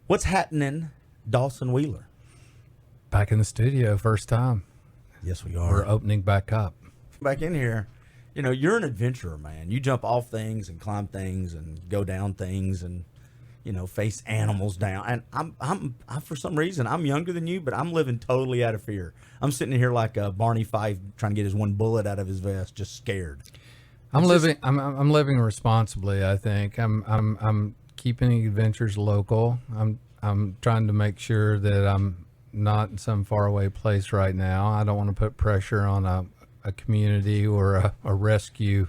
What's happening, Dawson Wheeler? Back in the studio, first time. Yes, we are. We're opening back up. Back in here. You know, you're an adventurer, man. You jump off things and climb things and go down things and, you know, face animals down. And I'm for some reason, I'm younger than you, but I'm living totally out of fear. I'm sitting here like Barney Fife trying to get his one bullet out of his vest, just scared. I'm living responsibly. I think I'm keeping adventures local. I'm trying to make sure that I'm not in some faraway place right now. I don't want to put pressure on a community or a rescue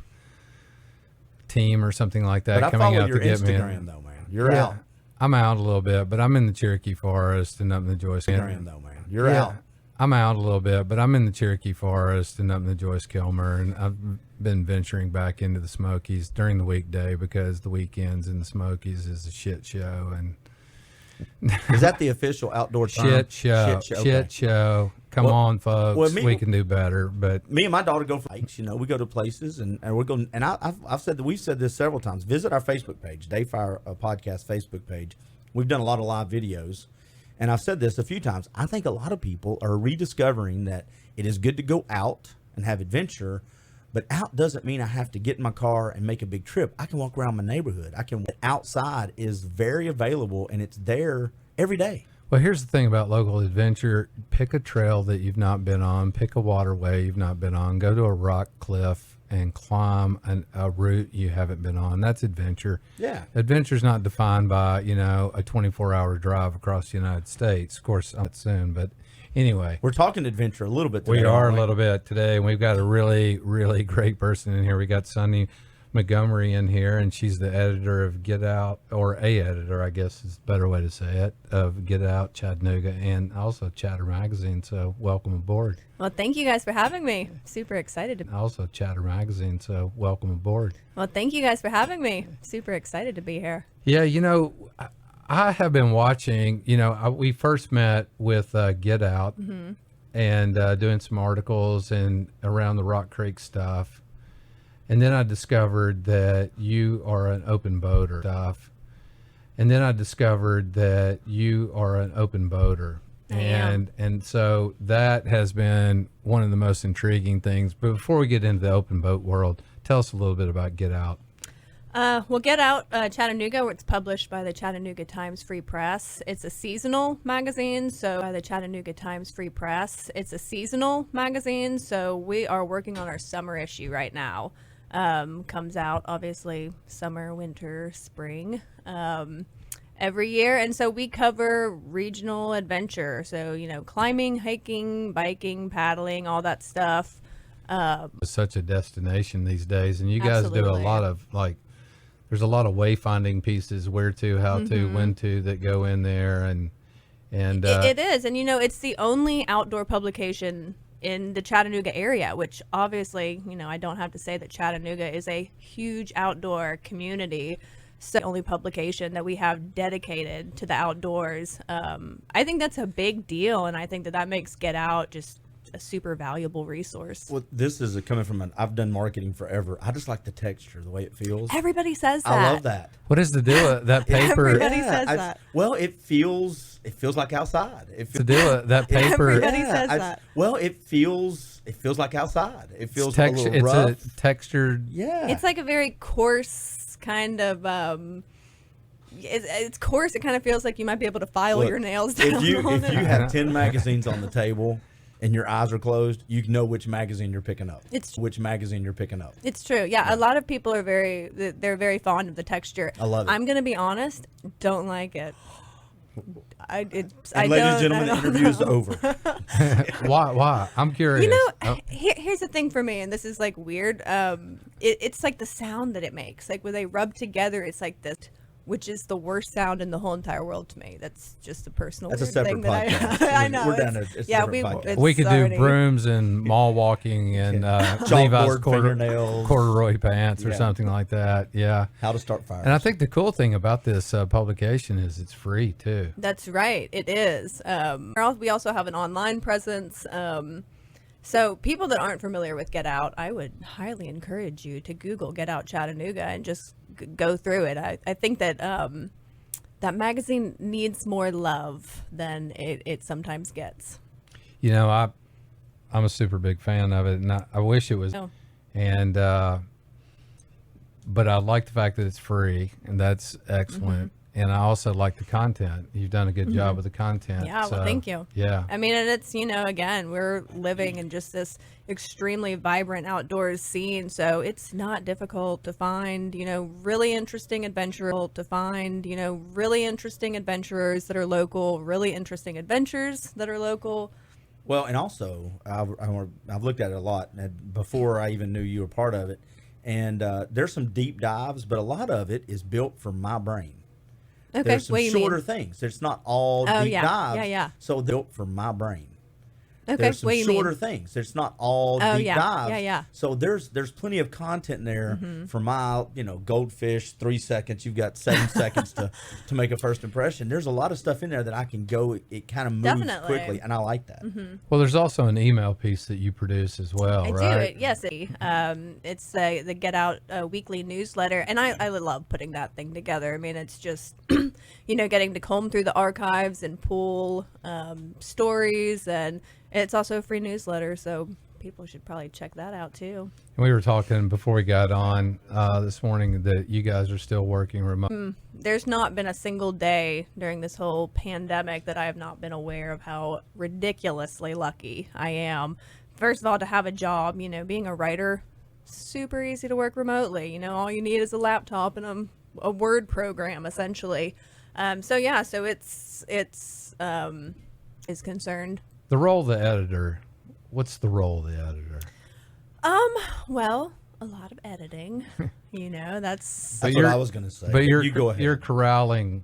team or something like that but coming out your to get me. Instagram, though, man. You're out. I'm out a little bit, but I'm in the Cherokee Forest and up in the Joyce. Instagram, though, man. You're out. I'm out a little bit, but I'm in the Cherokee Forest and up in the Joyce Kilmer, and I've been venturing back into the Smokies during the weekday because the weekends in the Smokies is a shit show. And is that the official outdoor term? Shit show. Shit show. Come on, folks. We can do better. But me and my daughter go for hikes. You know, we go to places and we're going. And I've said that we've said this several times. Visit our Facebook page, Dave Fire Podcast Facebook page. We've done a lot of live videos, and I've said this a few times. I think a lot of people are rediscovering that it is good to go out and have adventure, but out doesn't mean I have to get in my car and make a big trip. I can walk around my neighborhood. Outside is very available, and it's there every day. Well, here's the thing about local adventure. Pick a trail that you've not been on. Pick a waterway you've not been on. Go to a rock cliff and climb a route you haven't been on. That's adventure. Yeah. Adventure's not defined by, you know, a 24-hour drive across the United States. Of course, not soon, but anyway. We're talking adventure a little bit today. We are a little bit today, and we've got a really, really great person in here. We got Sunny Montgomery in here, and she's the editor of Get Out, or a editor, I guess is a better way to say it, of Get Out Chattanooga and also Chatter Magazine. So welcome aboard. Well, thank you guys for having me. Super excited to Also Chatter Magazine. So welcome aboard. Well, thank you guys for having me. Super excited to be here. Yeah, you know, I have been watching. You know, we first met with Get Out and doing some articles and around the Rock Creek stuff. And then I discovered that you are an open boater stuff. And then I discovered that you are an open boater. And so that has been one of the most intriguing things. But before we get into the open boat world, tell us a little bit about Get Out. Well, Get Out Chattanooga, it's published by the Chattanooga Times Free Press. It's a seasonal magazine, so by the Chattanooga Times Free Press. It's a seasonal magazine, so we are working on our summer issue right now. Comes out obviously summer, winter, spring, every year. And so we cover regional adventure. So, you know, climbing, hiking, biking, paddling, all that stuff. It's such a destination these days. And you guys do a lot of there's a lot of wayfinding pieces, where to, how to, when to, that go in there. And it is. And, you know, it's the only outdoor publication in the Chattanooga area, which obviously, you know, I don't have to say that Chattanooga is a huge outdoor community. So the only publication that we have dedicated to the outdoors. I think that's a big deal, and I think that makes Get Out just a super valuable resource. Well, this is coming from I've done marketing forever. I just like the texture, the way it feels. Everybody says that. I love that. what is the deal with that paper? Everybody says that. Well, it feels like outside. The deal with that paper. Everybody says that. Well, it feels like outside. It feels a little rough. It's a textured. Yeah. It's like a very coarse kind of. It's coarse. It kind of feels like you might be able to file your nails down. If you have 10 magazines on the table and your eyes are closed, you know which magazine you're picking up. It's true. Yeah, a lot of people are they're very fond of the texture. I love it. I'm gonna be honest, don't like it. Ladies and gentlemen, the interview is over. Why? I'm curious. You know, here's the thing for me, and this is like weird. It's like the sound that it makes. Like when they rub together, it's like this, which is the worst sound in the whole entire world to me. That's just a personal That's a weird separate thing podcast. that I know. We're down to it's yeah, podcast. We could do brooms and mall walking and Levi's corduroy pants or something like that. Yeah. How to start fires. And I think the cool thing about this publication is it's free too. That's right. It is. We also have an online presence. So people that aren't familiar with Get Out, I would highly encourage you to Google Get Out Chattanooga and just go through it. I think that that magazine needs more love than it sometimes gets. You know, I'm a super big fan of it, and I wish it was. Oh. And but I like the fact that it's free, and that's excellent. And I also like the content. You've done a good job with the content. Yeah, well, thank you. Yeah. I mean, and it's, again, we're living in just this extremely vibrant outdoors scene, so it's not difficult to find, really interesting adventurers that are local, really interesting adventures that are local. Well, and also, I've looked at it a lot before I even knew you were part of it, and there's some deep dives, but a lot of it is built for my brain. Okay, There's some what do you shorter mean? things. It's not all deep dives. Yeah. So they're built for my brain. Okay, There's some what do you shorter mean? things. It's not all deep dives. Yeah. So there's plenty of content in there for my, goldfish, 3 seconds. You've got 7 seconds to make a first impression. There's a lot of stuff in there that I can go. It kind of moves Definitely. quickly, and I like that. Well, there's also an email piece that you produce as well, I right? do. Yes. It's the Get Out weekly newsletter, and I love putting that thing together. I mean, it's just, getting to comb through the archives and pull stories, and it's also a free newsletter, so people should probably check that out too. We were talking before we got on this morning that you guys are still working remote. There's not been a single day during this whole pandemic that I have not been aware of how ridiculously lucky I am. First of all, to have a job, being a writer, super easy to work remotely. All you need is a laptop and a Word program, essentially. So it's is concerned. The role of the editor, what's the role of the editor? Well, a lot of editing. That's That's what I was going to say. But you go ahead. You're corralling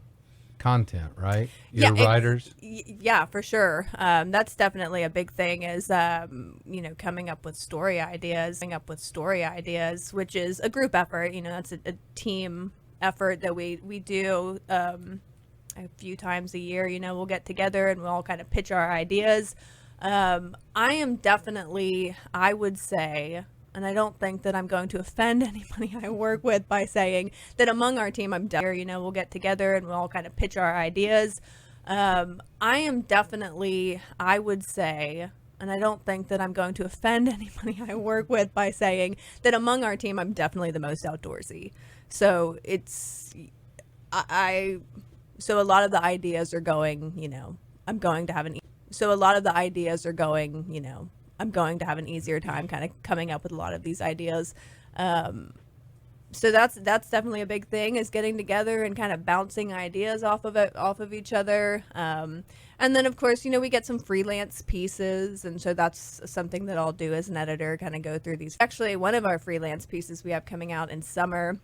content, right? Your Yeah, writers? yeah, for sure. That's definitely a big thing is, coming up with story ideas, which is a group effort. That's a team effort that we do a few times a year. We'll get together and we'll all kind of pitch our ideas. I am definitely, I would say, and I don't think that I'm going to offend anybody I work with by saying that among our team, we'll get together and we'll all kind of pitch our ideas. I am definitely, I would say, and I don't think that I'm going to offend anybody I work with by saying that among our team, I'm definitely the most outdoorsy. So so a lot of the ideas are going, I'm going to have an easier time kind of coming up with a lot of these ideas. So that's definitely a big thing, is getting together and kind of bouncing ideas off of each other. And then of course, we get some freelance pieces. And so that's something that I'll do as an editor, kind of go through these. Actually, one of our freelance pieces we have coming out in summer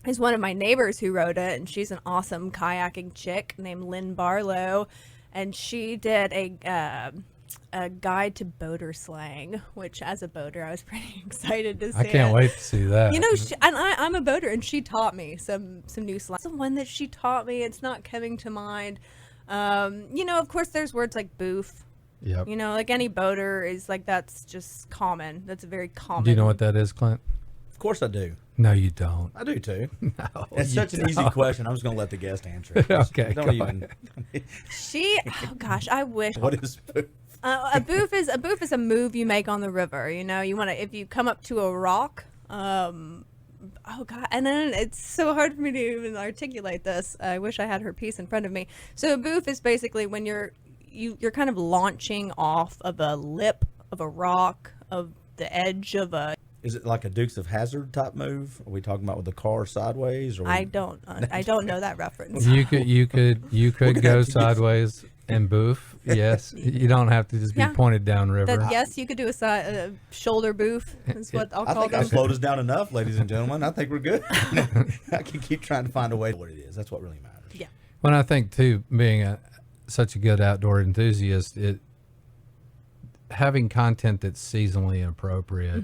is one of my neighbors who wrote it, and she's an awesome kayaking chick named Lynn Barlow, and she did a guide to boater slang, which as a boater I was pretty excited to see. I can't wait to see that. I'm a boater, and she taught me some new slang. The one that she taught me, it's not coming to mind. Of course there's words like boof. Yep. Like any boater is like, that's just common. That's a very common. Do you know what that is, Clint? Of course I do. No, you don't. I do too. No, It's such an easy question. I'm just going to let the guest answer it. Okay, Don't go even. I wish. What is boof? A boof is a move you make on the river. You want to, if you come up to a rock, and then it's so hard for me to even articulate this. I wish I had her piece in front of me. So a boof is basically when you're kind of launching off of a lip of a rock, of the edge of a. Is it like a Dukes of Hazzard type move? Are we talking about with the car sideways? Or I don't know that reference. You could go sideways and boof. Yes, you don't have to just be pointed downriver. Yes, you could do a shoulder boof. Is what I'll call I think I them. slowed us down enough, ladies and gentlemen. I think we're good. I can keep trying to find a way to what it is. That's what really matters. Yeah. When I think too, being such a good outdoor enthusiast, having content that's seasonally appropriate,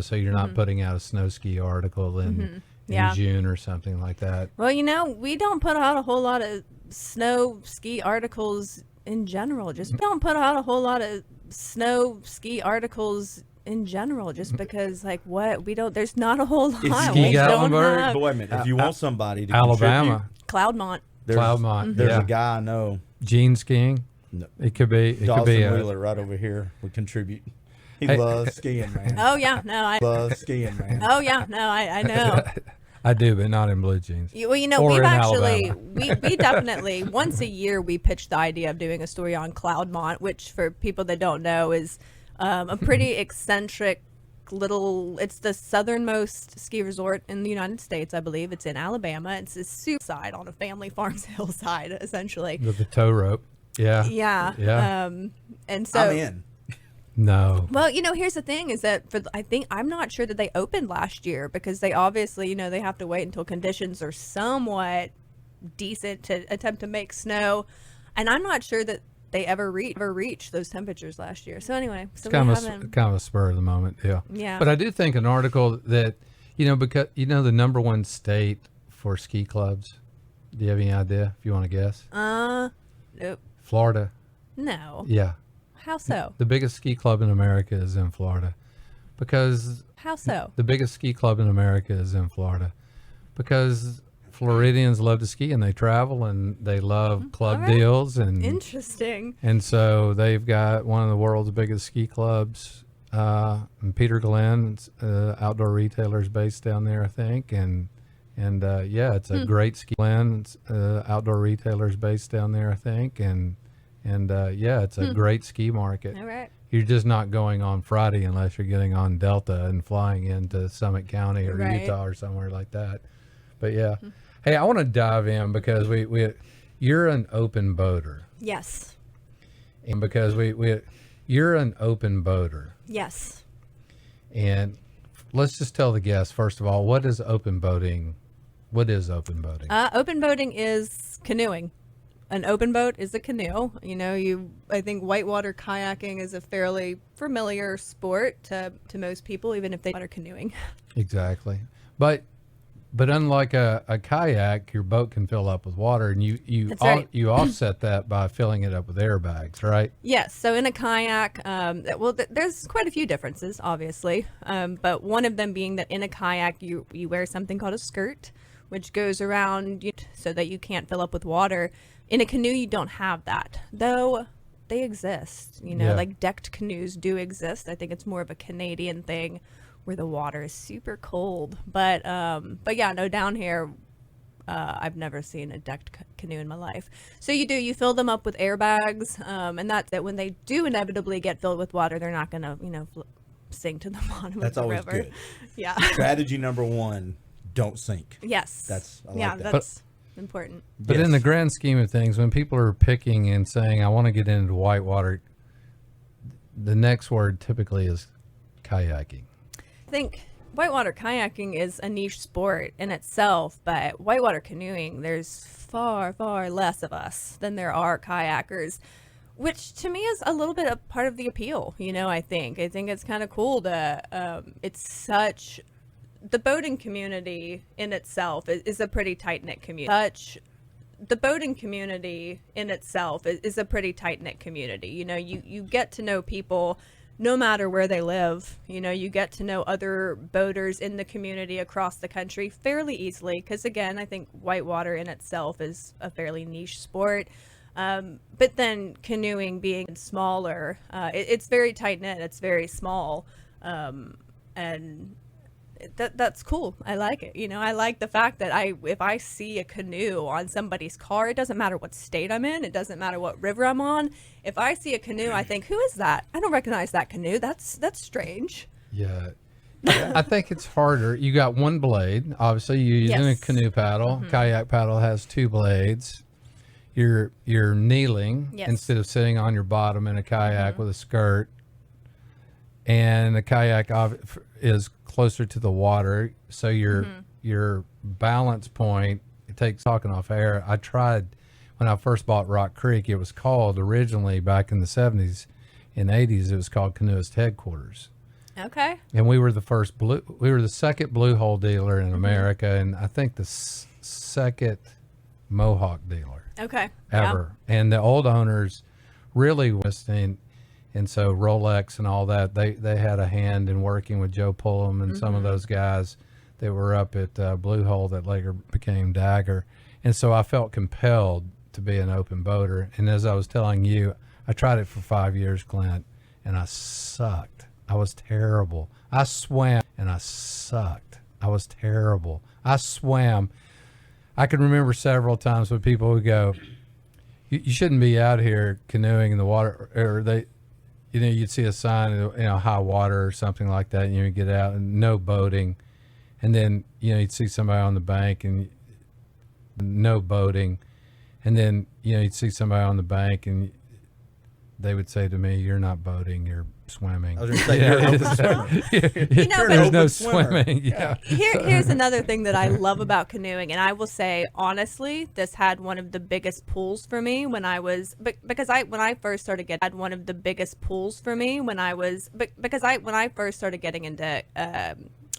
so you're not putting out a snow ski article in June or something like that. Well, we don't put out a whole lot of snow ski articles in general. Just because there's not a whole lot. Ski We don't Gatlinburg? have But wait a minute. If you want somebody to Alabama. Cloudmont. Cloudmont. There's Yeah. a guy I know, Gene skiing. No. It could be. It Dawson could be. Wheeler, right over here, would contribute. He Hey. loves skiing, man. Oh yeah, no, I. Loves skiing, man. Oh yeah, no, I know. I do, but not in blue jeans. Well, you know, Or we've in actually Alabama. we definitely once a year we pitch the idea of doing a story on Cloudmont, which for people that don't know is a pretty eccentric little. It's the southernmost ski resort in the United States, I believe. It's in Alabama. It's a suicide on a family farm's hillside, essentially. With the tow rope. Yeah. Yeah. Yeah. And so I'm in. No. Well, you know, here's the thing is that I'm not sure that they opened last year because they obviously, you know, they have to wait until conditions are somewhat decent to attempt to make snow. And I'm not sure that they ever reached those temperatures last year. So anyway, so It's kind of a spur of the moment deal. Yeah. But I do think an article that, you know, because, you know, the number one state for ski clubs. Do you have any idea if you want to guess? Nope. Florida. No. Yeah. How so? The biggest ski club in America is in Florida. Because How so? the biggest ski club in America is in Florida. Because Floridians love to ski and they travel and they love club All right. deals and Interesting. so they've got one of the world's biggest ski clubs in Peter Glen, outdoor retailers based down there, I think, and yeah, it's a great ski Glen, outdoor retailers based down there, I think, and yeah, it's a great ski market. All right. You're just not going on Friday unless you're getting on Delta and flying into Summit County or Right. Utah or somewhere like that. But yeah, hey, I want to dive in because you're an open boater, Yes. and because you're an open boater, Yes. and let's just tell the guests first of all, what is open boating? What is open boating? Open boating is canoeing. An open boat is a canoe. You know, I think whitewater kayaking is a fairly familiar sport to most people, even if they are canoeing. Exactly, but unlike a kayak, your boat can fill up with water, and That's right. you offset that by filling it up with airbags, right? Yes. So in a kayak, there's quite a few differences, obviously. But one of them being that in a kayak, you wear something called a skirt, which goes around so that you can't fill up with water. In a canoe, you don't have that, though they exist. You know, Yeah. like decked canoes do exist. I think it's more of a Canadian thing where the water is super cold. But yeah, no, down here, I've never seen a decked canoe in my life. So you fill them up with airbags, and that's that when they do inevitably get filled with water, they're not going to, sink to the bottom That's of the always river. good. Yeah. Strategy number one: don't sink. Yes. I like yeah, that. that's important. But Yes. in the grand scheme of things, when people are picking and saying, I want to get into whitewater, the next word typically is kayaking. I think whitewater kayaking is a niche sport in itself, but whitewater canoeing, there's far, far less of us than there are kayakers, which to me is a little bit a part of the appeal. I think it's kind of cool to, the boating community in itself is a pretty tight-knit community. The boating community in itself is a pretty tight-knit community. You get to know people no matter where they live. You get to know other boaters in the community across the country fairly easily because, again, I think whitewater in itself is a fairly niche sport. But then canoeing being smaller, it's very tight-knit, it's very small, and that's cool. I like it. I like the fact that if I see a canoe on somebody's car, it doesn't matter what state I'm in, it doesn't matter what river I'm on. If I see a canoe, I think, who is that? I don't recognize that canoe. That's strange. Yeah. I think it's harder. You got one blade. Obviously, you're using Yes. a canoe paddle. Kayak paddle has two blades. You're kneeling Yes. instead of sitting on your bottom in a kayak with a skirt. And the kayak is closer to the water, so your balance point, it takes talking off air. I tried when I first bought Rock Creek. It was called originally back in the 70s and 80s. It was called Canoeist Headquarters. Okay. And we were the second Blue Hole dealer in America, and I think the second Mohawk dealer Okay. ever. And the old owners really listening. And so Rolex and all that, they had a hand in working with Joe Pullum and some of those guys that were up at Blue Hole that later became Dagger. And so I felt compelled to be an open boater. And as I was telling you, I tried it for 5 years, Clint, and I sucked. I was terrible. I swam and I sucked. I was terrible. I swam. I can remember several times when people would go, you shouldn't be out here canoeing in the water, or you'd see a sign, high water or something like that, and you'd get out and no boating. And then, you'd see somebody on the bank and no boating. And then, you'd see somebody on the bank and they would say to me, "You're not boating, you're swimming." I was going to say, you're an open swimmer. There's no swimmer. swimming. Yeah. Here's another thing that I love about canoeing, and I will say honestly, this had one of the biggest pulls for me when I was because when I first started getting into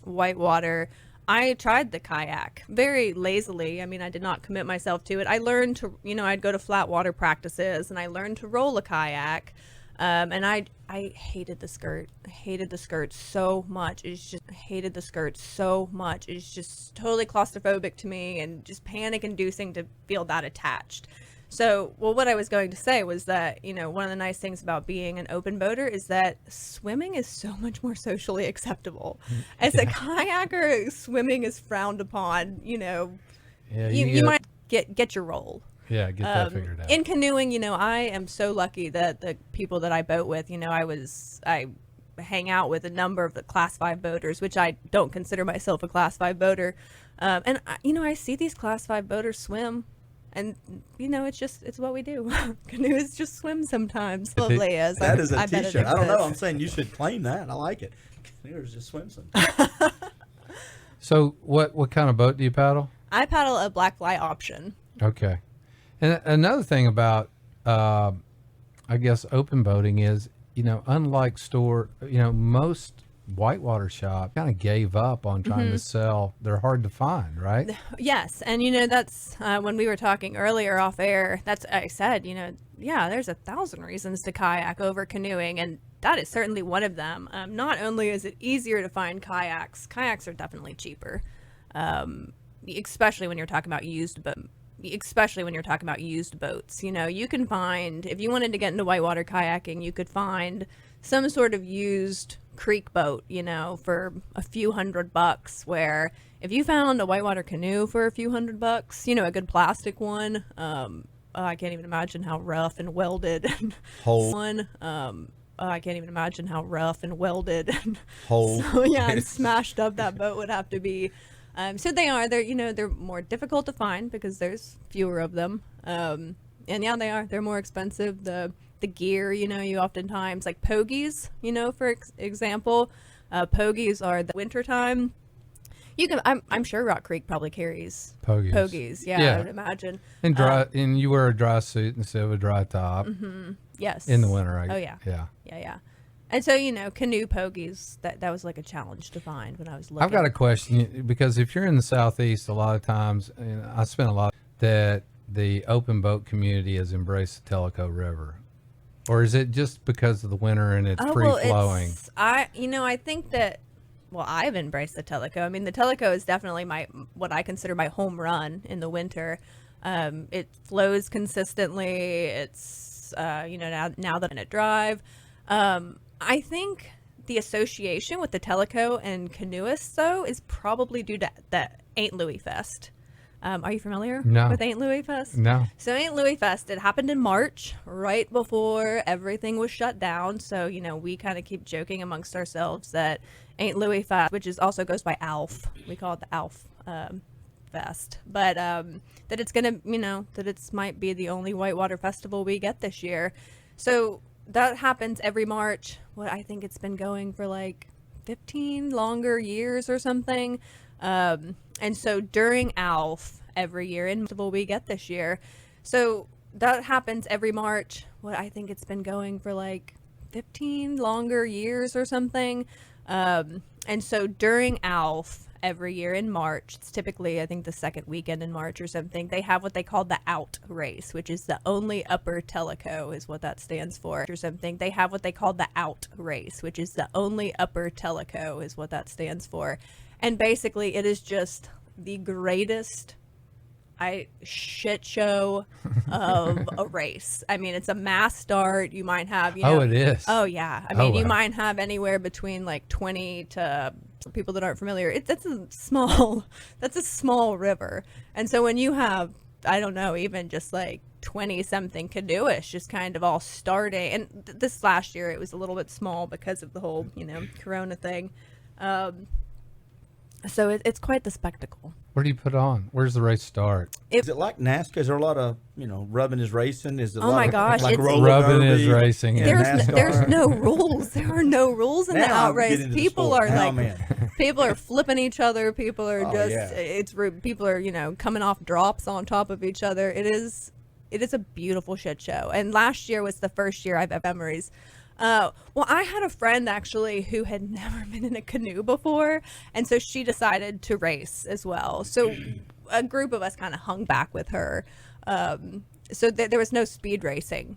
whitewater. I tried the kayak very lazily. I mean, I did not commit myself to it. I learned to, I'd go to flat water practices and I learned to roll a kayak. And I hated the skirt. I hated the skirt so much. It's just totally claustrophobic to me and just panic inducing to feel that attached. So, what I was going to say was that, one of the nice things about being an open boater is that swimming is so much more socially acceptable. As a kayaker, swimming is frowned upon, you might get your role. Yeah, get that figured out. In canoeing, I am so lucky that the people that I boat with, I hang out with a number of the Class 5 boaters, which I don't consider myself a Class 5 boater. And, I see these Class 5 boaters swim. And it's what we do. Canoes just swim sometimes. Lovely as that is a T-shirt. I don't know. I'm saying you should claim that. I like it. Canoers just swim sometimes. So what kind of boat do you paddle? I paddle a black fly option. Okay. And another thing about I guess open boating is unlike most whitewater shop kind of gave up on trying to sell. They're hard to find, right? Yes. And that's when we were talking earlier off air, I said, there's 1,000 reasons to kayak over canoeing, and that is certainly one of them. Not only is it easier to find kayaks are definitely cheaper, especially when you're talking about used boats. You can find, if you wanted to get into whitewater kayaking, you could find some sort of used creek boat, for a few $100, where if you found a whitewater canoe for a few $100, a good plastic one, I can't even imagine how rough and welded I can't even imagine how rough and welded and and smashed up that boat would have to be. So they're more difficult to find because there's fewer of them. And they're more expensive. The gear, you oftentimes, like pogies, for example, pogies are the wintertime. I'm sure Rock Creek probably carries pogies. Yeah, I would imagine. And and you wear a dry suit instead of a dry top. Mm-hmm. Yes. In the winter, right? Oh yeah. Yeah. And so, canoe pogies, that was like a challenge to find when I was looking. I've got a question, because if you're in the Southeast, a lot of times, and I spent a lot, that the open boat community has embraced the Tellico River. Or is it just because of the winter and it's free flowing? I think that, I've embraced the Tellico. I mean, the Tellico is definitely what I consider my home run in the winter. It flows consistently. It's, now that I'm in a drive. I think the association with the Tellico and canoeists, though, is probably due to the Ain't Louis Fest. Are you familiar with Ain't Louis Fest? No. So Ain't Louis Fest, it happened in March, right before everything was shut down. So, we kind of keep joking amongst ourselves that Ain't Louis Fest, which also goes by ALF. We call it the ALF Fest. But that it's going to, that it might be the only whitewater festival we get this year. So that happens every March. I think it's been going for like 15 longer years or something. And so during ALF every year, in festival we get this year. So that happens every March. I think it's been going for like 15 longer years or something. And so during ALF every year in March, it's typically, I think, the second weekend in March or something, they have what they call the OUT race, which is the Only Upper Tellico is what that stands for or something. They have what they call the OUT race, which is the Only Upper Tellico is what that stands for. And basically it is just the greatest shit show of a race. I mean, it's a mass start. You might have, Oh, it is. Oh yeah. I mean, you wow. might have anywhere between like 20 to, for people that aren't familiar, that's a small river. And so when you have, I don't know, even just like 20 something canoeists just kind of all starting, and this last year it was a little bit small because of the whole, Corona thing. So it's quite the spectacle. Where do you put on? Where's the race start? Is it like NASCAR? Is there a lot of, rubbing is racing? Is it a Oh lot my of, gosh, like it's- roller Rubbing derby is racing. and There's NASCAR? no rules. There are no rules in the Now I'm outrace. getting into the People sport. are Now like, I'm in. people are flipping each other. People are Oh, just, yeah. it's rude. People are, coming off drops on top of each other. It is a beautiful shit show. And last year was the first year I've had memories. Well, I had a friend actually who had never been in a canoe before, and so she decided to race as well. So a group of us kind of hung back with her. So there was no speed racing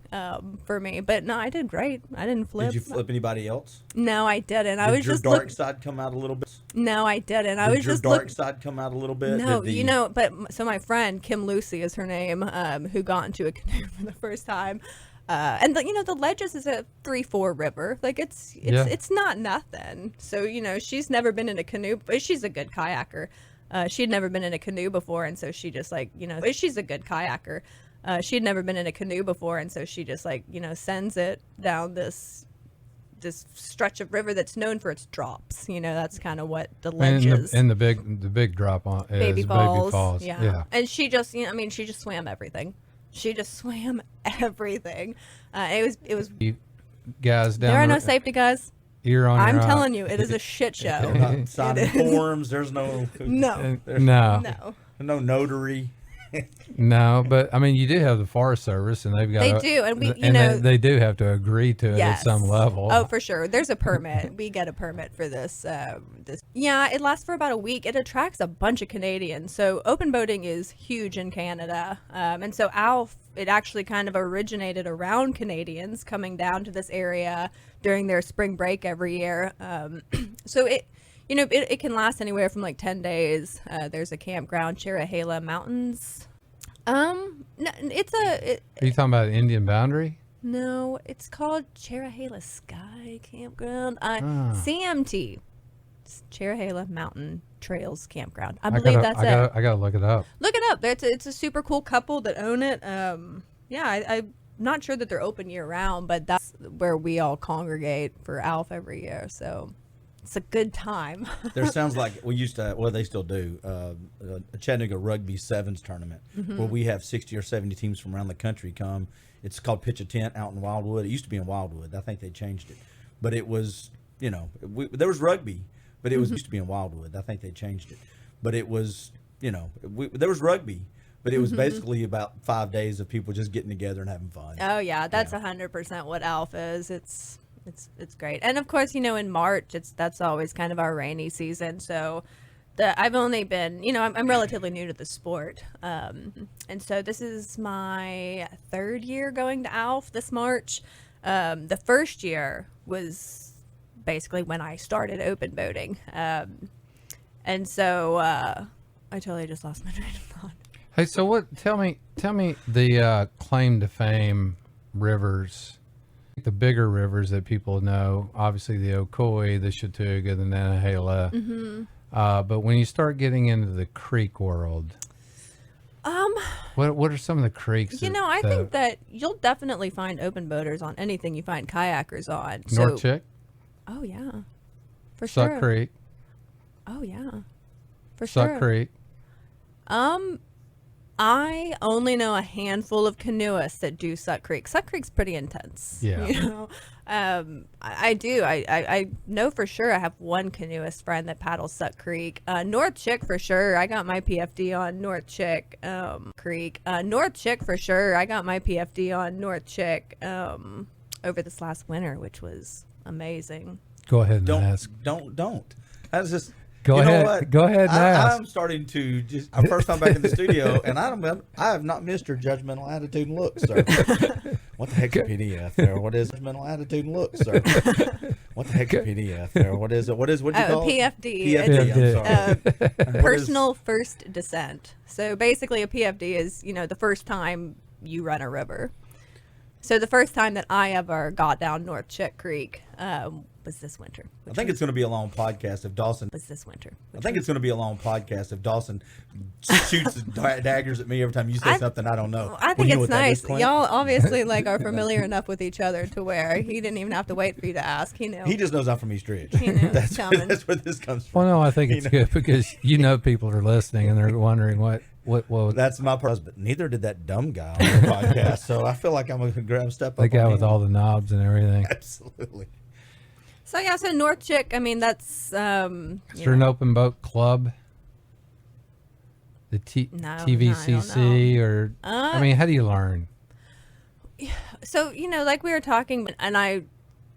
for me, but no, I did great. I didn't flip. Did you flip anybody else? No, I didn't. I Did was your just dark side come out a little bit? No, I didn't. I Did was your just dark side come out a little bit? No, Did the- but so my friend Kim Lucy is her name, who got into a canoe for the first time, and the Ledges is a 3-4 river, like it's not nothing. So she's never been in a canoe, but she's a good kayaker. She had never been in a canoe before, and so she just she's a good kayaker. She had never been in a canoe before, and so she just sends it down this stretch of river that's known for its drops. That's kind of what the ledge is. And the big drop on is Baby Falls. Yeah. And she just, she just swam everything. She just swam everything. It was. You guys down There are no the- safety guys. You're on. I'm your telling you, it is a shit show. They're not signing It is. forms. There's no No, No. no. notary. No, but I mean, you do have the Forest Service, and they've got. They do, and we, they do have to agree to it at some level. Oh, for sure. There's a permit. We get a permit for this. Yeah, it lasts for about a week. It attracts a bunch of Canadians. So open boating is huge in Canada, and so ALF, it actually kind of originated around Canadians coming down to this area during their spring break every year. So it can last anywhere from like 10 days. There's a campground, Cherahela Mountains. No, Are you talking about Indian Boundary? no, it's called Cherahela Sky Campground. CMT, Cherahela Mountain Trails Campground. I believe that's it. I gotta look it up. Look it up. It's a super cool couple that own it. Yeah, I'm not sure that they're open year round, but that's where we all congregate for ALF every year. So it's a good time. There sounds like we used to, well, they still do, a Chattanooga Rugby Sevens tournament where we have 60 or 70 teams from around the country come. It's called Pitch a Tent out in Wildwood. It used to be in Wildwood. I think they changed it. But it was, there was rugby, but it was used to be in Wildwood. I think they changed it. But it was, there was rugby, but it was basically about 5 days of people just getting together and having fun. Oh yeah, that's 100% what ALF is. It's great. And of course, in March, that's always kind of our rainy season. So I've only been, I'm relatively new to the sport. And so this is my third year going to ALF this March. The first year was basically when I started open boating. And so I totally just lost my train of thought. Hey, so tell me the claim to fame rivers. The bigger rivers that people know, obviously the Ocoee, the Chattanooga, the Nantahala. But when you start getting into the creek world, what are some of the creeks? I think that you'll definitely find open boaters on anything you find kayakers on. North Chick, Oh yeah, for Suck sure. Creek, Oh yeah, for Suck sure. Creek. I only know a handful of canoeists that do Suck Creek. Suck Creek's pretty intense. Yeah. I do. I know for sure I have one canoeist friend that paddles Suck Creek. North Chick for sure. I got my PFD on North Chick Creek. North Chick for sure. I got my PFD on North Chick over this last winter, which was amazing. Go ahead and Don't. ask. That's just. Go you know ahead. what? Go ahead and ask. I'm starting to just our first time back in the studio, and I have not missed your judgmental attitude and look, sir. What the heck's a PDF there? What is mental attitude and looks, sir? What the heck's a PDF there? What is it? What you call it? PFD. PFD, I'm sorry. Personal first descent. So basically a PFD is, the first time you run a river. So the first time that I ever got down North Chick Creek was this winter. I think it's going to be a long podcast if Dawson. Was this winter. I think it's going to be a long podcast if Dawson shoots daggers at me every time you say something I don't know. I think it's nice. Y'all obviously are familiar enough with each other to where he didn't even have to wait for you to ask. He knew. He just knows I'm from East Ridge. He knew. That's where this comes from. Well, no, I think it's good because people are listening and they're wondering what. That's my husband. Neither did that dumb guy on the podcast. So I feel like I'm going to grab step up. The guy with all the knobs and everything. Absolutely. So so North Chick, that's Is there an open boat club? The TVCC or how do you learn? So like we were talking, and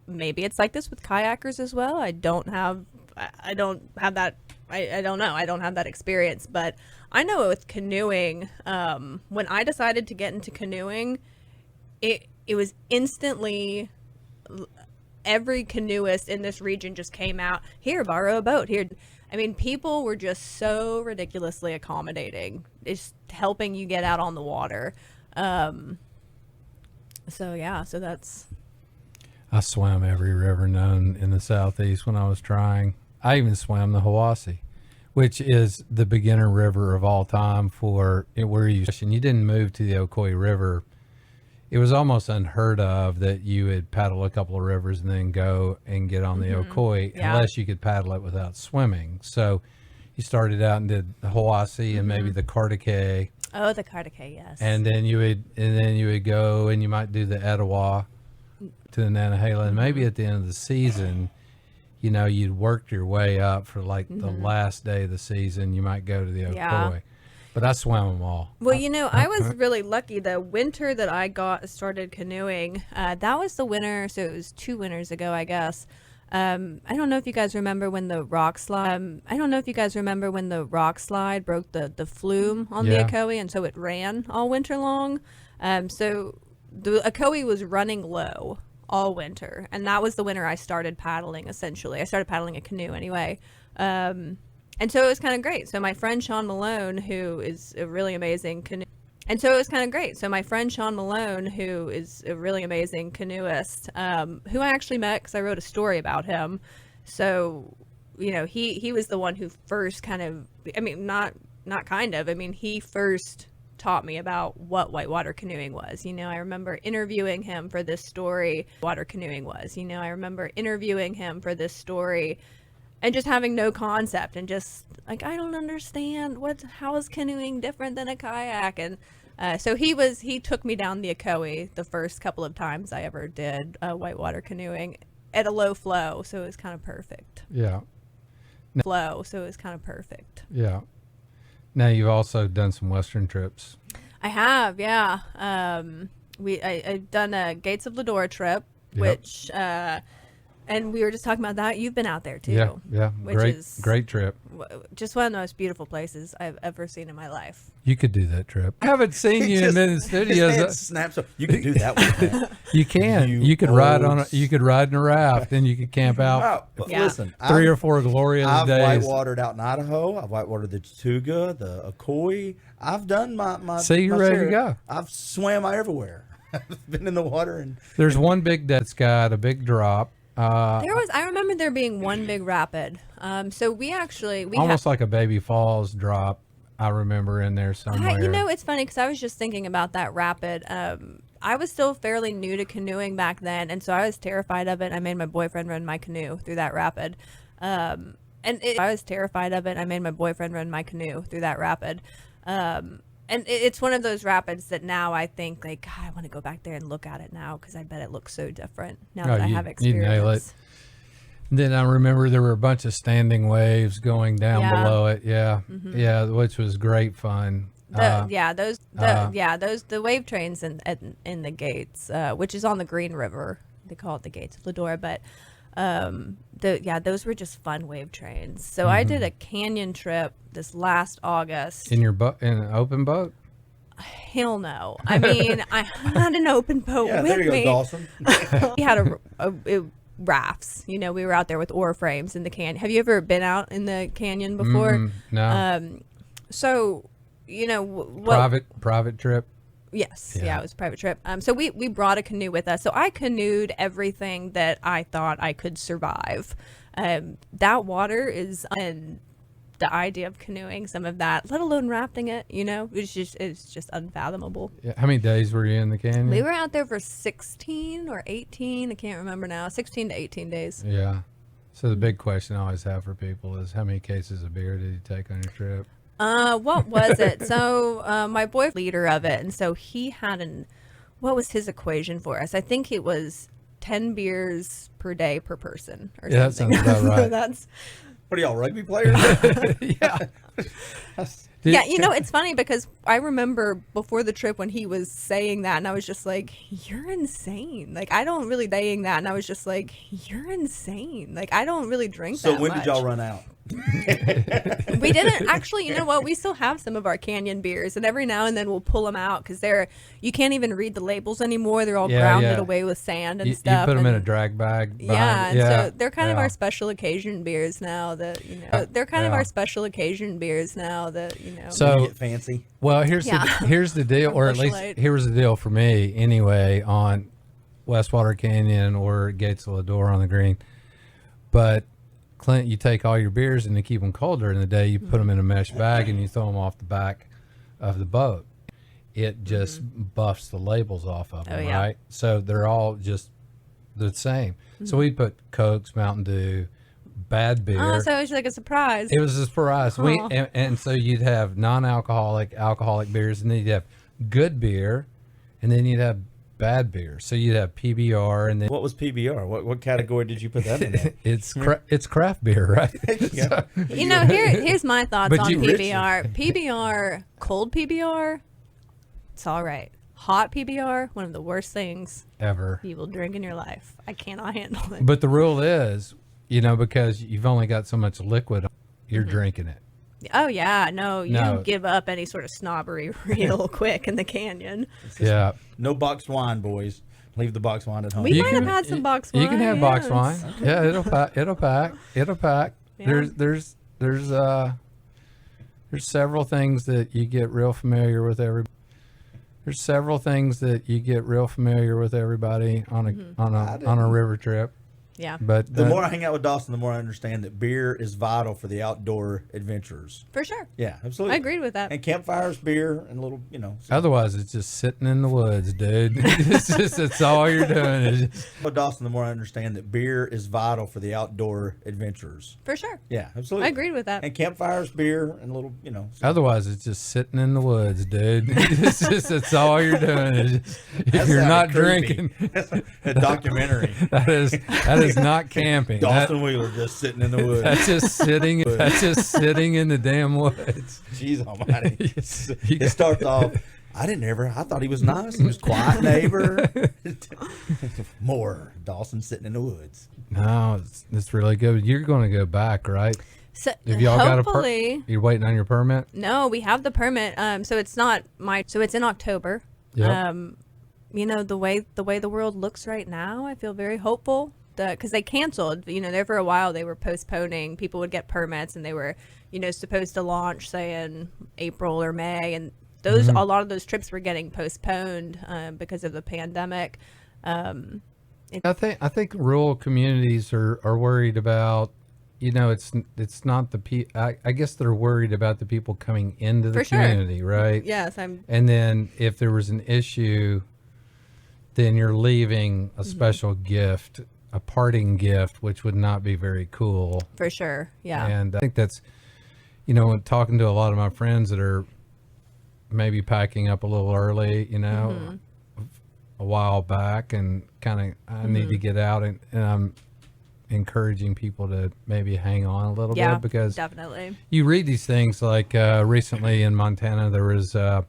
maybe it's like this with kayakers as well. I don't have that. I don't know. I don't have that experience, but I know with canoeing. When I decided to get into canoeing, it was instantly. Every canoeist in this region just came out, here, borrow a boat, here. People were just so ridiculously accommodating, just helping you get out on the water. So that's. I swam every river known in the Southeast when I was trying. I even swam the Hiwassee, which is the beginner river of all time for where you didn't move to the Ocoee River. It was almost unheard of that you would paddle a couple of rivers and then go and get on the Ocoee unless you could paddle it without swimming. So you started out and did the Hiwassee and maybe the Costa. Oh, the Costa, yes. And then you would go and you might do the Etowah to the Nantahala. And maybe at the end of the season, you'd worked your way up for the last day of the season. You might go to the Ocoee. Yeah. But I swam them all. Well, I was really lucky. The winter that I started canoeing, that was the winter. So it was 2 winters ago, I guess. I don't know if you guys remember when the rock slide. Broke the flume on the Ocoee, and so it ran all winter long. So the Ocoee was running low all winter, and that was the winter I started paddling. Essentially, I started paddling a canoe anyway. And so it was kind of great. So my friend Sean Malone, who is a really amazing canoeist, who I actually met because I wrote a story about him. So, he was the one who first he first taught me about what whitewater canoeing was. I remember interviewing him for this story. And just having no concept and just I don't understand how is canoeing different than a kayak. And so he took me down the Ocoee the first couple of times I ever did whitewater canoeing at a low flow. So it was kind of perfect. Yeah. Yeah. Now you've also done some Western trips. I have, yeah. I've done a Gates of Lodore trip, which and we were just talking about that. You've been out there too. Yeah. Great trip. Just one of the most beautiful places I've ever seen in my life. You could do that trip. I haven't seen you in the studios. Snaps. You could do that one. You can. You could ride in a raft, and you could camp out. Listen, 3 or 4 glorious days. I've whitewatered out in Idaho. I've whitewatered the Chattanooga, the Ocoee. I've done my. See, you're ready to go. I've swam everywhere. I've been in the water and. There's one big that's got a big drop. I remember there being one big rapid. So we almost like a Baby Falls drop. I remember in there somewhere. It's funny because I was just thinking about that rapid. I was still fairly new to canoeing back then, and so I was terrified of it. I made my boyfriend run my canoe through that rapid. And it's one of those rapids that now I think God, I want to go back there and look at it now because I bet it looks so different now that I have experience. You nail it. Then I remember there were a bunch of standing waves going down below it. Yeah, which was great fun. The wave trains in the Gates, which is on the Green River. They call it the Gates of Lodore, but those were just fun wave trains. So I did a canyon trip this last August. In an open boat? Hell no. I mean, I had an open boat Yeah, with there you me. go, Dawson. We had rafts. You know, we were out there with oar frames in the canyon. Have you ever been out in the canyon before? No. So, you know, what? Private trip. Yes, Yeah. yeah, it was a private trip. So we brought a canoe with us. So I canoed everything that I thought I could survive. That water is, and the idea of canoeing some of that, let alone rafting it, you know, it's just unfathomable. Yeah. How many days were you in the canyon? We were out there for 16 or 18, I can't remember now, 16 to 18 days. Yeah. So the big question I always have for people is how many cases of beer did you take on your trip? What was it? So my boy leader of it, and so he had what was his equation for us? I think it was 10 beers per day per person or Yeah, something. that sounds about So right. that's What are y'all, rugby players? Yeah. yeah, you know, it's funny because I remember before the trip when he was saying that, and I was just like, "You're insane!" Like, I don't really saying that, and I was just like, "You're insane!" Like, I don't really drink So that when much. did y'all run out? We didn't actually. You know what? We still have some of our canyon beers, and every now and then we'll pull them out because you can't even read the labels anymore. They're all Yeah, grounded yeah. away with sand and You stuff. put them in a and- drag bag. Yeah, behind- and so they're kind of yeah. our special occasion beers now. That you know, they're kind of Yeah. our special occasion beers now. That you know. You So get fancy. well, here's Yeah. here's the deal, or at Busch least Light. here's the deal for me anyway on Westwater Canyon or Gates of Lodore on the green. But Clint, you take all your beers and you keep them cold during the day. You put them in a mesh bag and you throw them off the back of the boat. It just buffs the labels off of them, Oh, yeah. right? So they're all just the same. So we put Cokes, Mountain Dew, bad beer. Oh, so it was like a surprise. It was a surprise. Aw. And so you'd have non-alcoholic, alcoholic beers, and then you'd have good beer, and then you'd have bad beer. So you'd have PBR, and then What was PBR? What category did you put that in? it's craft beer, right? Yeah. You know, here's my thoughts But on you- PBR. PBR, cold PBR, it's all right. Hot PBR, one of the worst things Ever. you will drink in your life. I cannot handle it. But the rule is, you know, because you've only got so much liquid, you're drinking it. Oh yeah, no, you No. give up any sort of snobbery real quick in the canyon. Yeah. No boxed wine, boys. Leave the boxed wine at home. We You might can- have had some box wine. You can have box yes. wine. Yeah, it'll pack. Yeah. There's several things that you get real familiar with There's several things that you get real familiar with everybody on a on a river trip. Yeah, But The more I hang out with Dawson, the more I understand that beer is vital for the outdoor adventurers. for sure. Yeah, absolutely. I agreed with that. And campfires, beer, and a little, otherwise, it's just sitting in the woods, dude. It's all you're doing. Is just, With Dawson, the more I understand that beer is vital for the outdoor adventurers. For sure. Yeah, absolutely. I agreed with that. And campfires, beer, and a little, otherwise, it's just sitting in the woods, dude. It's all you're doing. Is just, if That you're not sounded creepy. drinking, A documentary. that is not camping. Dawson Wheeler just sitting in the woods. That's just sitting. That's just sitting in the damn woods. Jeez almighty. You It starts off, I thought he was nice. He was a quiet neighbor. More Dawson sitting in the woods. No, it's really good. You're going to go back, right? So Have y'all got a hopefully, You're waiting on your permit? no, we have the permit. So it's not so it's in October. Yep. You know, the way the world looks right now, I feel very hopeful because they canceled. You know, there for a while they were postponing. People would get permits and they were, supposed to launch say in April or May, and those a lot of those trips were getting postponed because of the pandemic. I think rural communities are worried about. It's not the I guess they're worried about the people coming into the For sure. community, right? Yes, I'm. And then if there was an issue, then you're leaving a special gift, a parting gift, which would not be very cool. For sure, yeah. And I think that's, when talking to a lot of my friends that are maybe packing up a little early, a while back and kind of, I need to get out and I'm encouraging people to maybe hang on a little Yeah, bit because definitely. you read these things like recently in Montana, there was a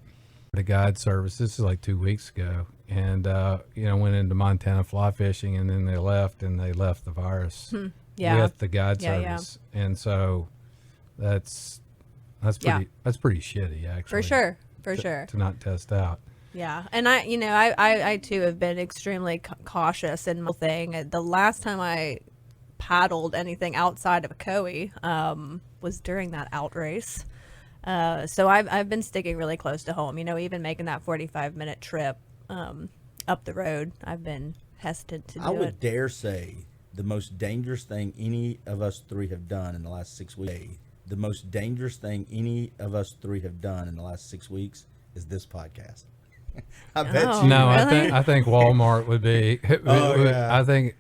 guide service. This is like 2 weeks ago. And, went into Montana fly fishing and then they left the virus Yeah. with the guide Yeah, service. And so that's pretty shitty actually. For sure. For sure. to not test out. Yeah, and I too have been extremely cautious in my thing. The last time I paddled anything outside of Ocoee was during that out race. So I've been sticking really close to home. Even making that 45-minute trip up the road, I've been hesitant to do it. I would dare say the most dangerous thing any of us three have done in the last 6 weeks. The most dangerous thing any of us three have done in the last 6 weeks is this podcast. I bet Oh, you. No, really? I think Walmart would be. Oh, yeah. I think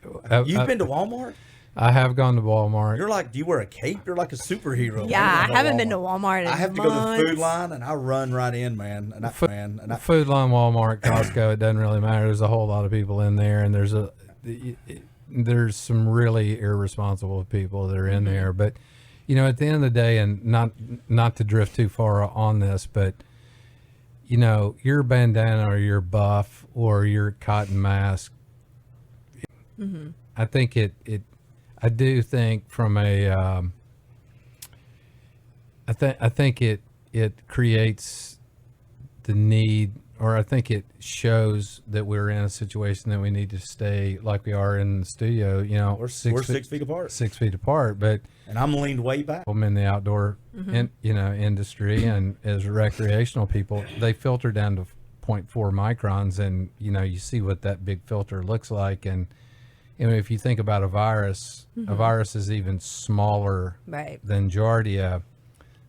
You've been to Walmart? I have gone to Walmart. You're like, do you wear a cape? You're like a superhero. Yeah, I haven't been to Walmart in I have to go to the months. food line and I run right in, man. And Food line, Walmart, Costco. It doesn't really matter. There's a whole lot of people in there, and there's some really irresponsible people that are in there. But at the end of the day, and not to drift too far on this, but your bandana or your buff or your cotton mask, I think I do think from a I think it creates the need, or I think it shows that we're in a situation that we need to stay like we are in the studio. we're 6 feet apart. 6 feet apart, but And I'm leaned way back. I'm in the outdoor industry, and as recreational people, they filter down to 0.4 microns, and you see what that big filter looks like. And if you think about a virus is even smaller Right. than Giardia.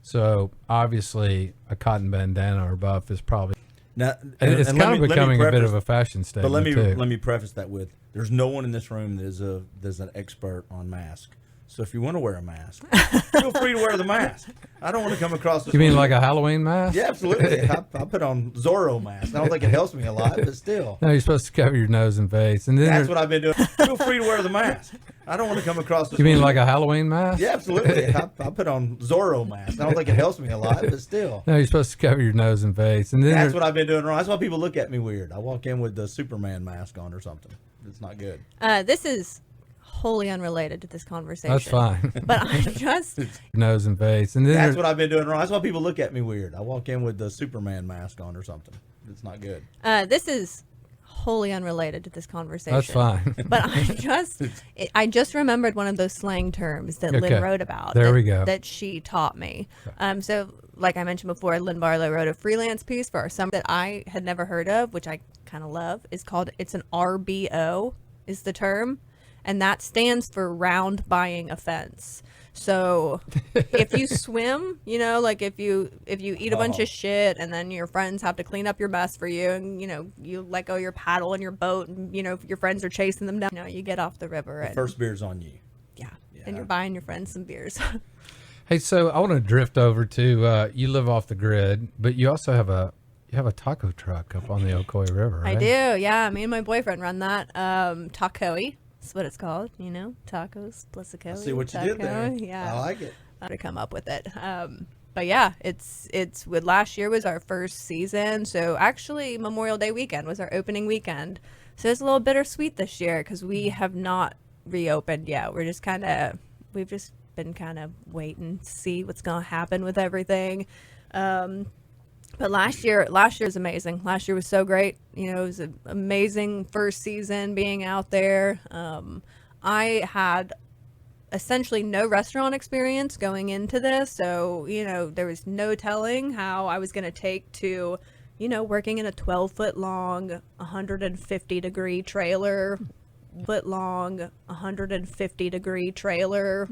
So obviously a cotton bandana or buff is probably Now, it's and kind of becoming a bit preface- of a fashion But statement let too. me preface that with: there's no one in this room that's an expert on masks. So if you want to wear a mask, feel free to wear the mask. I don't want to come across. You mean like a Halloween mask? Yeah, absolutely. I put on Zorro mask. I don't think it helps me a lot, but still. No, you're supposed to cover your nose and face, and then That's what I've been doing. Feel free to wear the mask. I don't want to come across. you mean like a Halloween mask? Yeah, absolutely. I put on Zorro mask. I don't think it helps me a lot, but still. No, you're supposed to cover your nose and face, and then That's what I've been doing wrong. That's why people look at me weird. I walk in with the Superman mask on or something. It's not good. This is wholly unrelated to this conversation. that's fine. But I just Nose and face, and then That's what I've been doing wrong. That's why people look at me weird. I walk in with the Superman mask on or something. It's not good. this is wholly unrelated to this conversation. that's fine. But I just remembered one of those slang terms that Okay. Lynn wrote about. There that, we go. That she taught me. So like I mentioned before, Lynn Barlow wrote a freelance piece for our summer that I had never heard of, which I kind of love. It's an RBO is the term, and that stands for round buying offense. So if you swim, like if you eat a bunch of shit and then your friends have to clean up your mess for you, and you let go your paddle and your boat, and if your friends are chasing them down, you get off the river and First beer's on you. yeah, and you're buying your friends some beers. Hey, so I want to drift over to you live off the grid, but you also have a taco truck up on the Ocoee River, right? I do, yeah. Me and my boyfriend run that. Tacoe. That's what it's called, tacos plus a Ocoee. See what you did there. Yeah, I like it. to come up with it. But yeah, it's with last year was our first season. So actually Memorial Day weekend was our opening weekend. So it's a little bittersweet this year because we have not reopened yet. We've just been kind of waiting to see what's going to happen with everything. But last year was amazing. Last year was so great. It was an amazing first season being out there. I had essentially no restaurant experience going into this. So, there was no telling how I was going to take to, working in a 12-foot long, 150-degree trailer,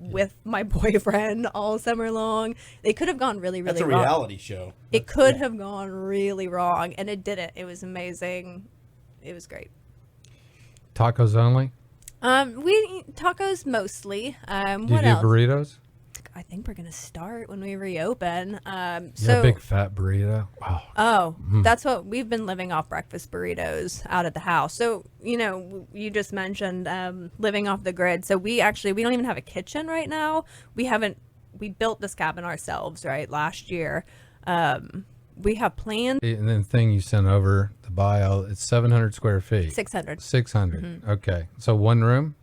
with my boyfriend all summer long. They could have gone really, really That's a wrong. reality show. It could have gone really wrong, and it didn't. It was amazing. It was great. Tacos only? We eat tacos mostly. Do you What do else? burritos? I think we're gonna start when we reopen. Yeah, a big fat burrito. Wow. That's what we've been living off, breakfast burritos out at the house. So you just mentioned living off the grid. So we don't even have a kitchen right now. We built this cabin ourselves right last year. We have planned And then the thing you sent over the bio, it's 700 square feet. 600. 600. Okay. So one room?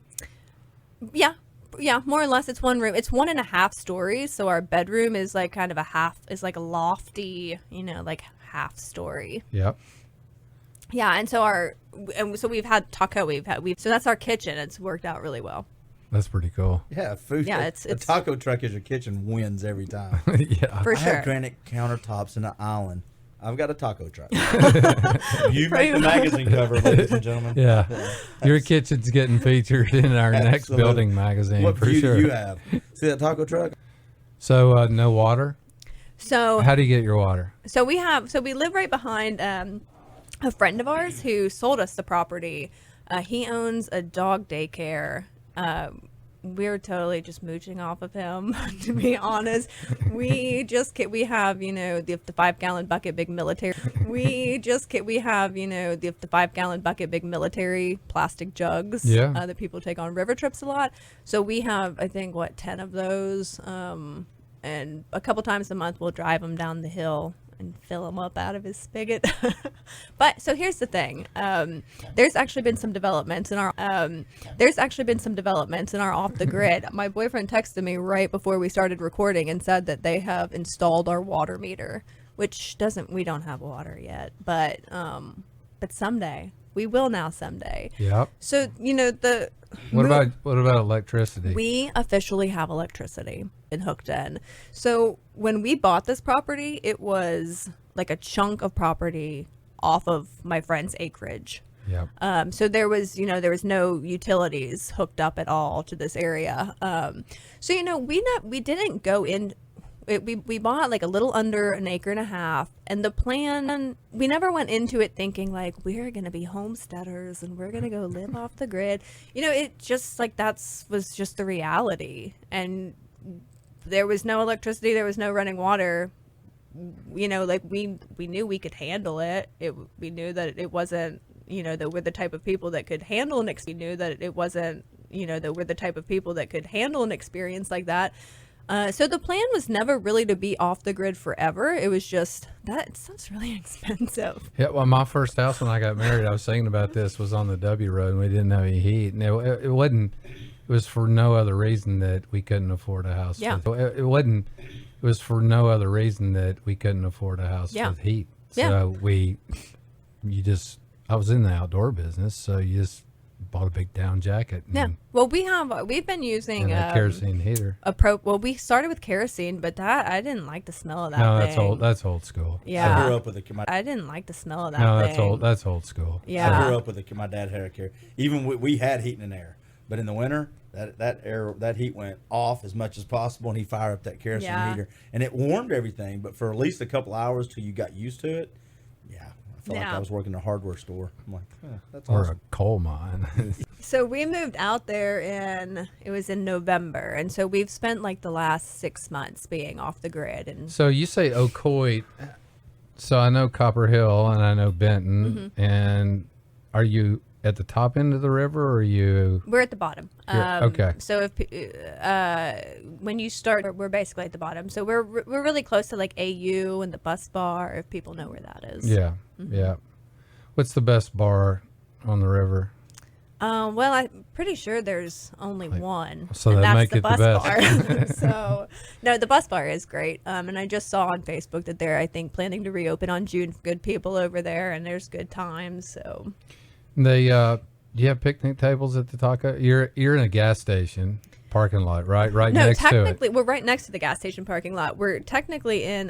Yeah, Yeah, more or less, it's one room. It's 1.5 stories, so our bedroom is like kind of a lofty, like half story. Yep. Yeah, and so we've had taco. So that's our kitchen. It's worked out really well. That's pretty cool. Yeah, food. Yeah, a taco truck as your kitchen wins every time. Yeah. For I sure. have granite countertops in an island. I've got a taco truck. You make the magazine cover, ladies and gentlemen. Yeah. Your kitchen's getting featured in our next Absolutely. building magazine What for view sure. do you have? See that taco truck? So no water? So How do you get your water? So we live right behind a friend of ours who sold us the property. He owns a dog daycare. We're totally just mooching off of him, to be honest. We have, the 5-gallon bucket big military. We have, the 5-gallon bucket big military plastic jugs that people take on river trips a lot. So we have, I think, 10 of those. And a couple times a month we'll drive him down the hill and fill him up out of his spigot. But so here's the thing. There's actually been some developments in our off the grid. My boyfriend texted me right before we started recording and said that they have installed our water meter, which we don't have water yet, but someday. We will now someday. Yep. So, What about electricity? we officially have electricity and hooked in. So when we bought this property, it was like a chunk of property off of my friend's acreage. Yep. So there was no utilities hooked up at all to this area. So we didn't go in. We bought like a little under an acre and a half, and the plan, we never went into it thinking like we're gonna be homesteaders and we're gonna go live off the grid. It just like was just the reality, and there was no electricity, there was no running water. Like we knew we could handle it. We knew that it wasn't, that we're the type of people that could handle an experience like that. So the plan was never really to be off the grid forever. It was just that it sounds really expensive. Yeah, well, my first house when I got married, I was thinking about this, was on the W road, and we didn't have any heat. And it wasn't. It was for no other reason that we couldn't afford a house. Yeah. It wasn't. It was for no other reason that we couldn't afford a house with heat. So I was in the outdoor business, so you just bought a big down jacket. Yeah. Well, we've been using a kerosene heater. We started with kerosene, but I didn't like the smell of that thing. No, that's old school. Yeah. I grew up with I didn't like the smell of that No, thing. that's old school. Yeah. I grew up with my dad had a carrier. Even we had heat and air, but in the winter that heat went off as much as possible, and he fired up that kerosene heater, and it warmed everything. But for at least a couple hours till you got used to it, I felt like I was working in a hardware store. I'm like, that's or awesome. a coal mine. So we moved out there it was in November, and so we've spent like the last 6 months being off the grid. And So you say Ocoee, so I know Copper Hill and I know Benton, and are you at the top end of the river, or are you? we're at the bottom. Okay. So when you start, we're basically at the bottom. So we're really close to like AU and the bus bar, if people know where that is. Yeah, yeah. What's the best bar on the river? Well, I'm pretty sure there's only one, so and that that's make the it the bus best. bar. So, no, the bus bar is great. And I just saw on Facebook that they're, I think, planning to reopen on June. Good people over there, and there's good times. So, They do you have picnic tables at the taco? You're in a gas station parking lot, right? Right no, next to it. technically, we're right next to the gas station parking lot. We're technically in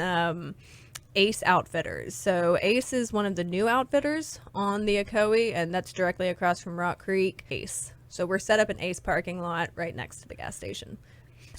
Ace Outfitters. So Ace is one of the new outfitters on the Ocoee, and that's directly across from Rock Creek. Ace. So we're set up in Ace parking lot right next to the gas station,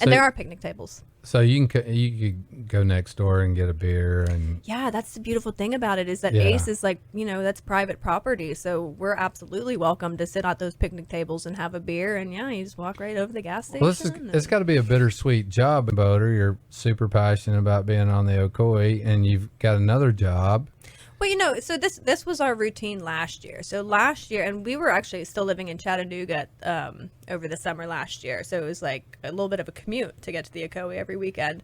and So- there are picnic tables. So you could go next door and get a beer and Yeah, that's the beautiful thing about it, is that Yeah. Ace is like, that's private property. So we're absolutely welcome to sit at those picnic tables and have a beer. And you just walk right over the gas station. well, it's got to be a bittersweet job, boater. You're super passionate about being on the Ocoee, and you've got another job. Well, so this was our routine last year. So last year, and we were actually still living in Chattanooga over the summer last year. So it was like a little bit of a commute to get to the Ocoee every weekend.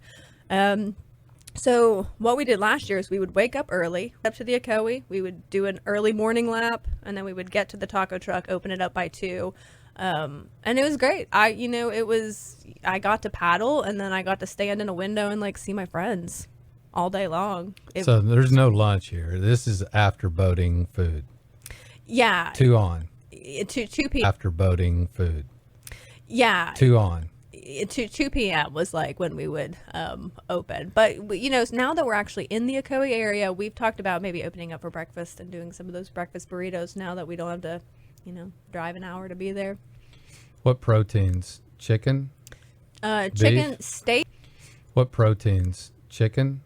So what we did last year is we would wake up early, up to the Ocoee. We would do an early morning lap, and then we would get to the taco truck, open it up by 2. And it was great. I got to paddle, and then I got to stand in a window and like see my friends all day long. So there's no lunch here. This is after boating food. Yeah. 2 on. 2 p.m. After boating food. Yeah. 2 on. 2 p.m. was like when we would open. But, now that we're actually in the Ocoee area, we've talked about maybe opening up for breakfast and doing some of those breakfast burritos now that we don't have to, drive an hour to be there. What proteins? Chicken? Chicken, steak. What proteins? Chicken?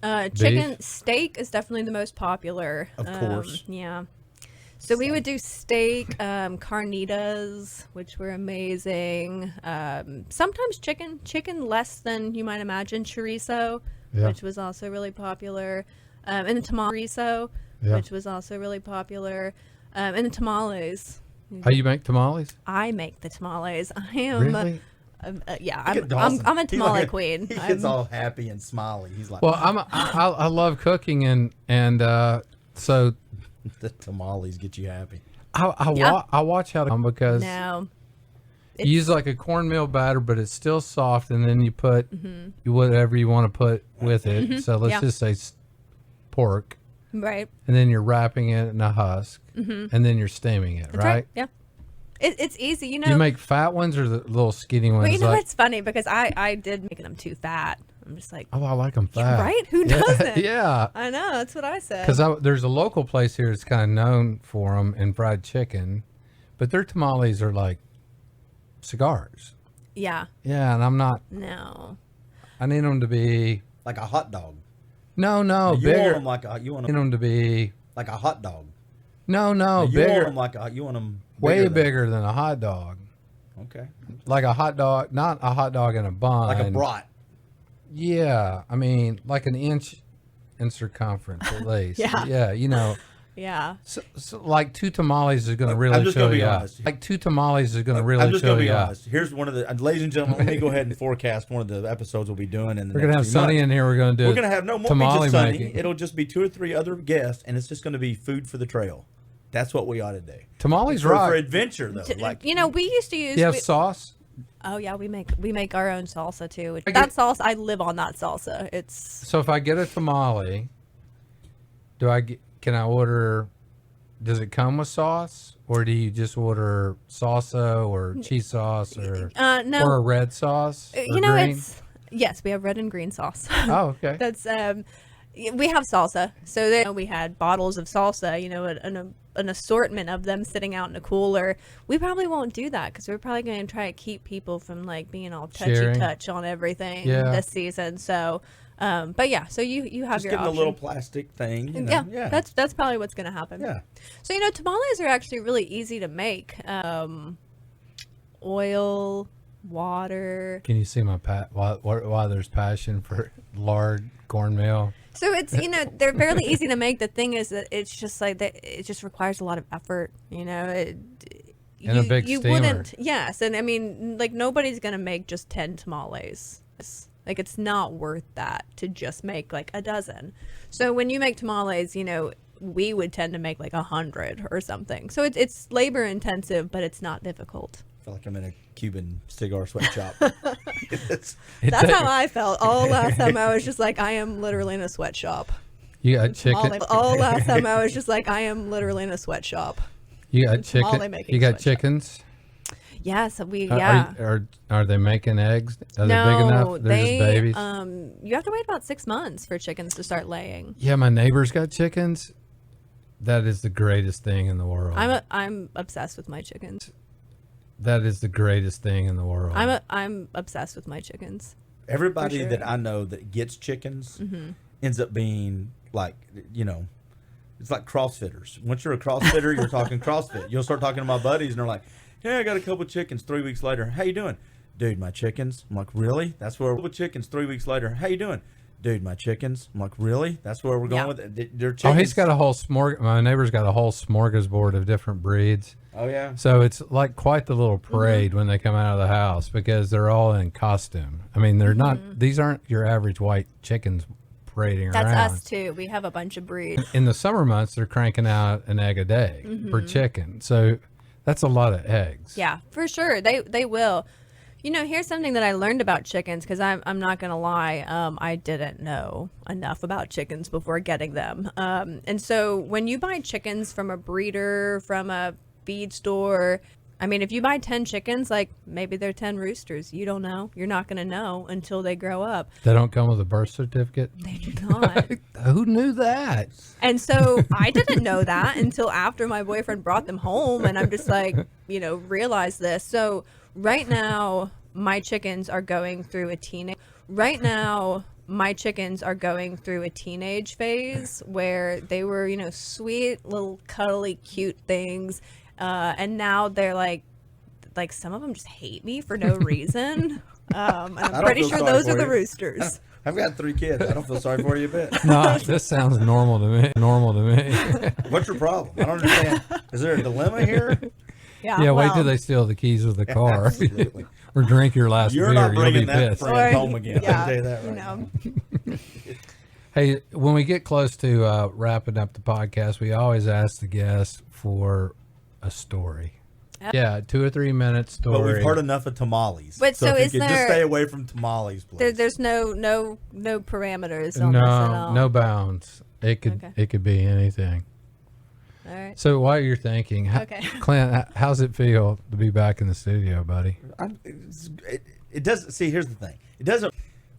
Chicken, steak is definitely the most popular. Of course. Yeah. So we would do steak, carnitas, which were amazing. Sometimes chicken less than you might imagine. Chorizo, which was also really popular. And the chorizo, which was also really popular. And the tamales. How you make tamales? I make the tamales. I am. Really? I'm a tamale queen. He gets all happy and smiley. He's like, Well, I love cooking and so the tamales get you happy. I watch how to because No. you use like a cornmeal batter, but it's still soft, and then you put whatever you want to put with it. So let's just say pork, Right. and then you're wrapping it in a husk, and then you're steaming it, That's right? Yeah. It's easy, Do you make fat ones or the little skinny ones? Well, it's funny because I did make them too fat. I'm just like, Oh, I like them fat. right? Who doesn't? Yeah. I know. That's what I said. Because there's a local place here that's kind of known for them and fried chicken, but their tamales are like cigars. Yeah. Yeah, and I'm not. No. I need them to be. Like a hot dog. No, You bigger. want them I need them to be. like a hot dog. No, You bigger. want them you want them Way than- bigger than a hot dog. Okay. Like a hot dog, not a hot dog in a bun. Like a brat. Yeah, I mean, like an inch in circumference at least. Yeah. Yeah, Yeah. So like 2 tamales is going to I'm really just show gonna be you out. honest. Like 2 tamales is going to I'm really just show going to be you out. honest. Here's one of the, ladies and gentlemen, let me go ahead and forecast one of the episodes we'll be doing. In the We're going to have next few Sonny months. in here. We're going to do We're going to have no more tamale just Sonny. making. It'll just be 2 or 3 other guests, and it's just going to be food for the trail. That's what we ought to do. Tamales For rock. adventure, though. Like, we used to use. Do you have sauce? Oh yeah, we make our own salsa too. get- That salsa, I live on that salsa. It's So if I get a tamale, can I order, does it come with sauce? Or do you just order salsa or cheese sauce or no. or a red sauce? Or green? it's yes, we have red and green sauce. Oh, okay. That's we have salsa. So then we had bottles of salsa, an assortment of them sitting out in a cooler. We probably won't do that because we're probably going to try to keep people from like being all Sharing. touchy on everything Yeah. this season. So, but yeah, so you have just your getting option. a little plastic thing. You know? Yeah, that's probably what's going to happen. Yeah. So tamales are actually really easy to make. Oil, water. Can you see my why there's passion for lard cornmeal? So it's they're fairly easy to make. The thing is that it's just like that. It just requires a lot of effort. And a big steamer. Wouldn't. Yes, and I mean like nobody's gonna make just 10 tamales. Like it's not worth that to just make like a dozen. So when you make tamales, we would tend to make like 100 or something. So it's labor intensive, but it's not difficult. I feel like I'm in a Cuban cigar sweatshop. That's how I felt all last time. I was just like, I am literally in a sweatshop. You got chicken. All last time I was just like, I am literally in a sweatshop. You got tamale chicken. making You got sweatshop. chickens. Yes, yeah. Are they making eggs? Are No, they big enough? They're just babies. You have to wait about 6 months for chickens to start laying. Yeah, my neighbor's got chickens. That is the greatest thing in the world. I'm obsessed with my chickens. That is the greatest thing in the world. I'm obsessed with my chickens. Everybody For sure. that I know that gets chickens ends up being like, it's like CrossFitters. Once you're a CrossFitter, you're talking CrossFit. You'll start talking to my buddies, and they're like, "Yeah, I got a couple chickens." 3 weeks later, "How you doing?" "Dude, my chickens." I'm like, "Really?" "That's where we're with chickens." 3 weeks later, "How you doing?" "Dude, my chickens." I'm like, "Really?" That's where we're going with it. They're chickens. Oh, he's got a whole my neighbor's got a whole smorgasbord of different breeds. Oh yeah. So it's like quite the little parade when they come out of the house because they're all in costume. I mean, they're not; these aren't your average white chickens parading That's around. us too. We have a bunch of breeds. In the summer months, they're cranking out an egg a day per chicken. So That's a lot of eggs. Yeah, for sure. They will. Here's something that I learned about chickens, because I'm not going to lie. I didn't know enough about chickens before getting them. And so when you buy chickens from a breeder, from a feed store, I mean, if you buy 10 chickens, like maybe they're 10 roosters. You don't know. You're not going to know until they grow up. They don't come with a birth certificate? They do not. Who knew that? And so I didn't know that until after my boyfriend brought them home. And I'm just like, realized this. So right now, my chickens are going through a teenage phase where they were, sweet, little, cuddly, cute things. And now they're like some of them just hate me for no reason. And I'm pretty sure those are the roosters. I've got 3 kids. I don't feel sorry for you a bit. No, this sounds normal to me. What's your problem? I don't understand. Is there a dilemma here? Yeah, wait till they steal the keys of the car. Absolutely. Or drink your last You're beer. not You'll bringing be that pissed. friend home again. I can tell you that right now. Hey, when we get close to wrapping up the podcast, we always ask the guests for a story. Yeah, 2 or 3 minute story. But we've heard enough of tamales. But so if is you could just there- stay away from tamales, please. There's no parameters on this at all. No bounds. It could be anything. All right. So while you're thinking, Okay. Clint, how's it feel to be back in the studio, buddy? It doesn't. See, here's the thing. It doesn't.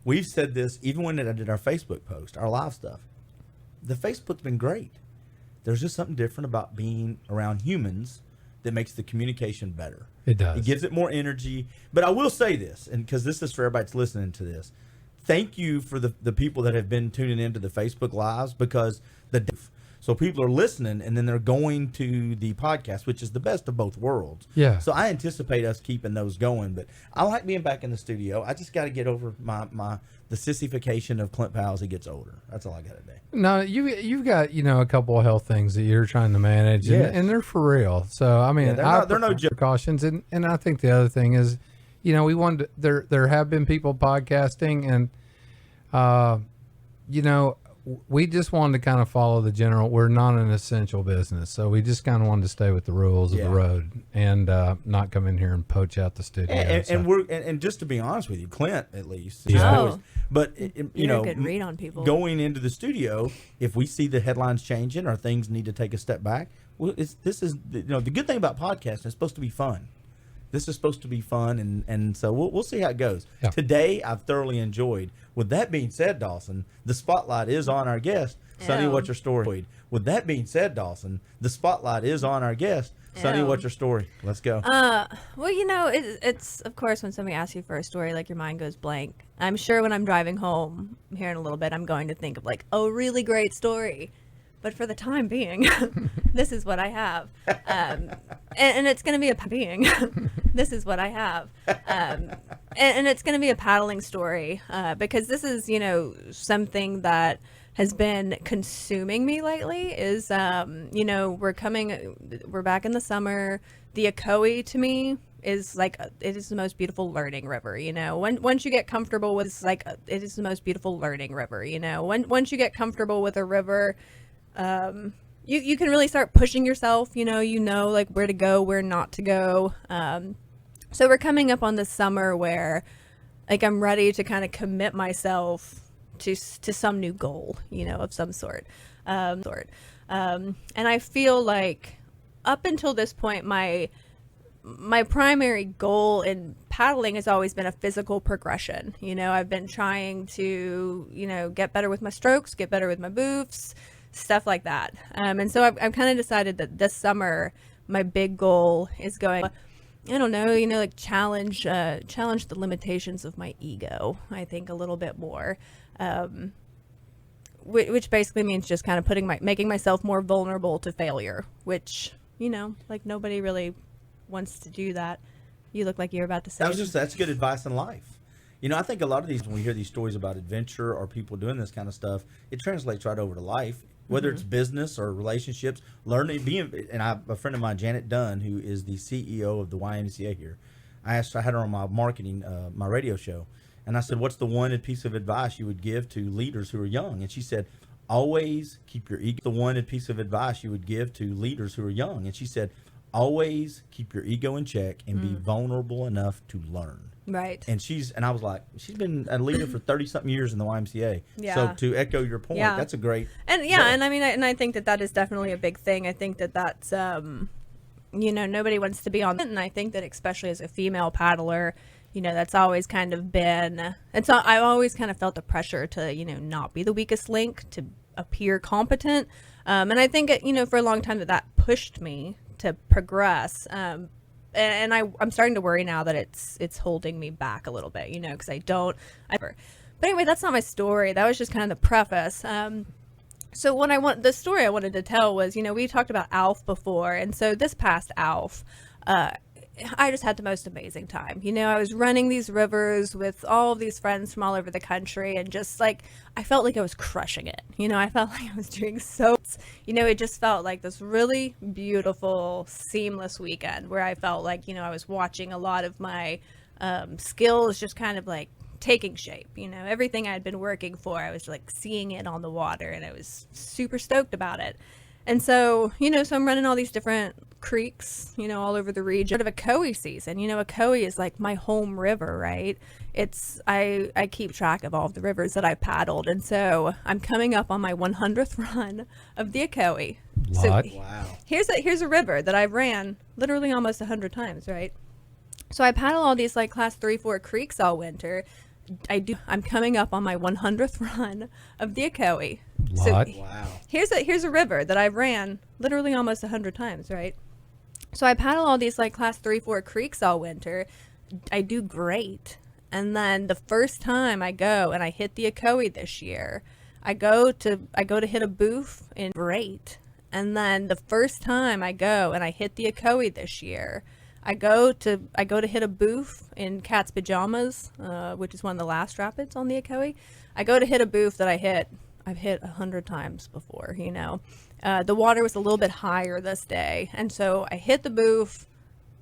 We've said this even when I did our Facebook post, our live stuff. The Facebook's been great. There's just something different about being around humans that makes the communication better. It does. It gives it more energy. But I will say this, and because this is for everybody that's listening to this, thank you for the people that have been tuning into the Facebook Lives, because so people are listening and then they're going to the podcast, which is the best of both worlds. Yeah. So I anticipate us keeping those going. But I like being back in the studio. I just got to get over the sissification of Clint Powell as he gets older. That's all I got to do. No, you've got a couple of health things that you're trying to manage, Yes. and they're for real. So I mean, they're no joke. precautions, and I think the other thing is, we wanted there have been people podcasting, and we just wanted to kind of follow the general. We're not an essential business, so we just kind of wanted to stay with the rules of the road and not come in here and poach out the studio. And just to be honest with you, Clint at least. But You're a good read on people. Going into the studio, if we see the headlines changing or things need to take a step back, well, the good thing about podcasting, it's supposed to be fun. This is supposed to be fun, and so we'll see how it goes. Yeah. Today, I've thoroughly enjoyed. With that being said, Dawson, the spotlight is on our guest, Sonny. What's your story? With that being said, Dawson, the spotlight is on our guest, Sonny. What's your story? Let's go. Well, it's of course when somebody asks you for a story, like your mind goes blank. I'm sure when I'm driving home here in a little bit, I'm going to think of like a really great story. But for the time being, this is what I have. And it's going to be this is what I have. And it's going to be a paddling story because this is, something that has been consuming me lately is, we're back in the summer. The Ocoee to me is like, it is the most beautiful learning river, once you get comfortable with it is the most beautiful learning river, once you get comfortable with a river, you can really start pushing yourself, like where to go, where not to go. So we're coming up on this summer where like I'm ready to kind of commit myself to some new goal, of some sort. And I feel like up until this point, my primary goal in paddling has always been a physical progression. I've been trying to, get better with my strokes, get better with my boofs, stuff like that. And so I've kind of decided that this summer, my big goal is going, I don't know, like challenge the limitations of my ego, I think a little bit more, which basically means just kind of making myself more vulnerable to failure, which, like nobody really wants to do that. You look like you're about to say. That's good advice in life. I think a lot of these, when we hear these stories about adventure or people doing this kind of stuff, it translates right over to life, whether it's business or relationships, learning, and a friend of mine, Janet Dunn, who is the CEO of the YMCA here, I had her on my marketing, my radio show, and I said, what's the one piece of advice you would give to leaders who are young? And she said, always keep your ego. The one piece of advice you would give to leaders who are young. And she said, always keep your ego in check and be vulnerable enough to learn. Right. And I was like, she's been a leader for 30-something years in the YMCA. Yeah. So to echo your point, that's a great. And and I mean, I think that is definitely a big thing. I think that that's, nobody wants to be on it. And I think that especially as a female paddler, that's always kind of been, I've always kind of felt the pressure to, not be the weakest link, to appear competent. And I think, for a long time that pushed me to progress. And I'm starting to worry now that it's holding me back a little bit, because but anyway, that's not my story. That was just kind of the preface. So the story I wanted to tell was, we talked about ALF before. And so this past ALF, I just had the most amazing time. I was running these rivers with all of these friends from all over the country, and just like, I felt like I was crushing it. I felt like I was doing it just felt like this really beautiful, seamless weekend where I felt like, I was watching a lot of my skills just kind of like taking shape. Everything I had been working for, I was like seeing it on the water, and I was super stoked about it. And so, so I'm running all these different creeks, all over the region of Ocoee season. Ocoee is like my home river, right? I keep track of all of the rivers that I paddled. And so I'm coming up on my 100th run of the Ocoee. So wow. Here's a river that I've ran literally almost 100 times, right? So I paddle all these like class 3-4 creeks all winter. I'm coming up on my 100th run of the Ocoee. So wow. Here's a river that I've ran literally almost 100 times, right? So I paddle all these like class 3-4 creeks all winter. I do great. And then the first time I go and I hit the Ocoee this year, I go to hit a booth in great. And then the first time I go and I hit the Ocoee this year, I go to hit a booth in Cat's Pajamas, which is one of the last rapids on the Ocoee. I go to hit a booth that I've hit 100 times before, The water was a little bit higher this day, and so I hit the booth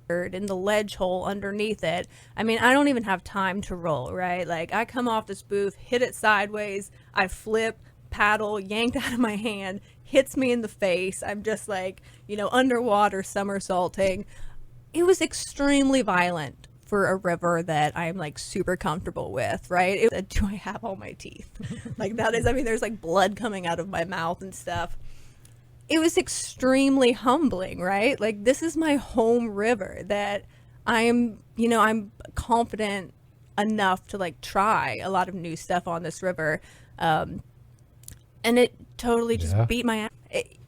in the ledge hole underneath it. I mean, I don't even have time to roll, right? Like, I come off this booth, hit it sideways, I flip, paddle, yanked out of my hand, hits me in the face. I'm just like, underwater somersaulting. It was extremely violent for a river that I'm like super comfortable with, right? Do I have all my teeth? Like, that is, I mean, there's like blood coming out of my mouth and stuff. It was extremely humbling, right? Like, this is my home river that I'm confident enough to like try a lot of new stuff on this river. And it totally just beat my ass.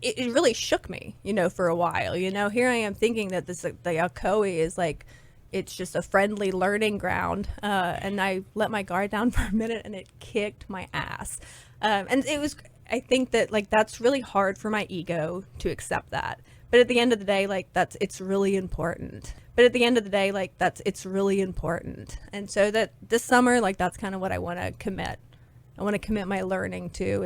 It really shook me, for a while. Here I am thinking that the Ocoee is like, it's just a friendly learning ground. And I let my guard down for a minute, and it kicked my ass. And I think that like, that's really hard for my ego to accept that. But at the end of the day, like, it's really important. It's really important. And so that this summer, like, that's kind of what I want to commit. I want to commit my learning to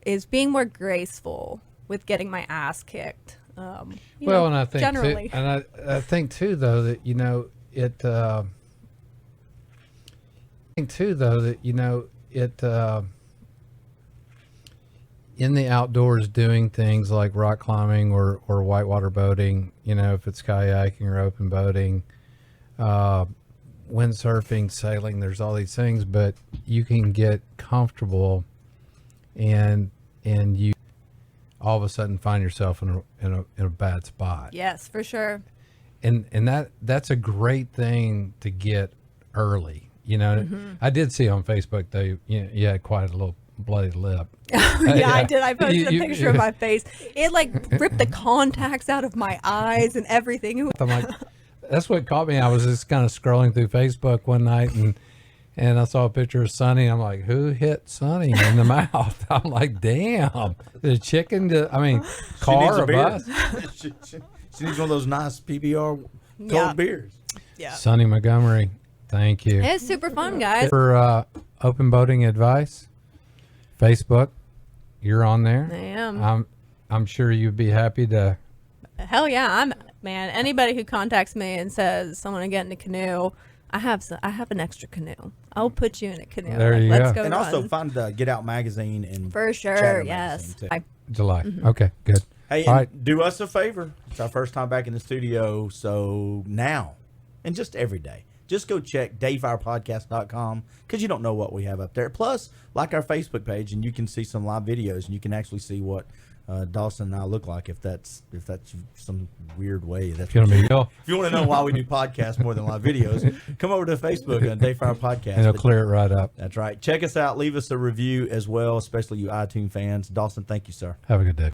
is being more graceful with getting my ass kicked. And I think generally, I think too, though, that in the outdoors, doing things like rock climbing or whitewater boating, if it's kayaking or open boating, windsurfing, sailing, there's all these things, but you can get comfortable and you all of a sudden find yourself in a bad spot. Yes, for sure. And that's a great thing to get early. I did see on Facebook though, you had quite a little bloody lip. Yeah, I did. I posted a picture of my face. It like ripped the contacts out of my eyes and everything. I'm like, that's what caught me. I was just kind of scrolling through Facebook one night and I saw a picture of Sonny. I'm like, who hit Sonny in the mouth? I'm like, damn, the chicken, car or bus? She needs one of those nice PBR cold beers. Yeah. Sonny Montgomery, thank you. It's super fun, guys. For open boating advice, Facebook, you're on there. I am. I'm sure you'd be happy to. Hell yeah, man. Anybody who contacts me and says, "I want to get in a canoe," I have an extra canoe. I'll put you in a canoe. There you let's go. go. And run. also find Get Out magazine and for sure. Chatter yes. magazine, too. July. Okay, good. Hey, All and right. do us a favor. It's our first time back in the studio, so now, and just every day, just go check dayfirepodcast.com because you don't know what we have up there. Plus, like our Facebook page, and you can see some live videos, and you can actually see what Dawson and I look like if that's some weird way. That's Gonna be real. If you want to know why we do podcasts more than live videos, come over to Facebook on Dayfire Podcast. And it'll But clear it right up. that's right. Check us out. Leave us a review as well, especially you iTunes fans. Dawson, thank you, sir. Have a good day.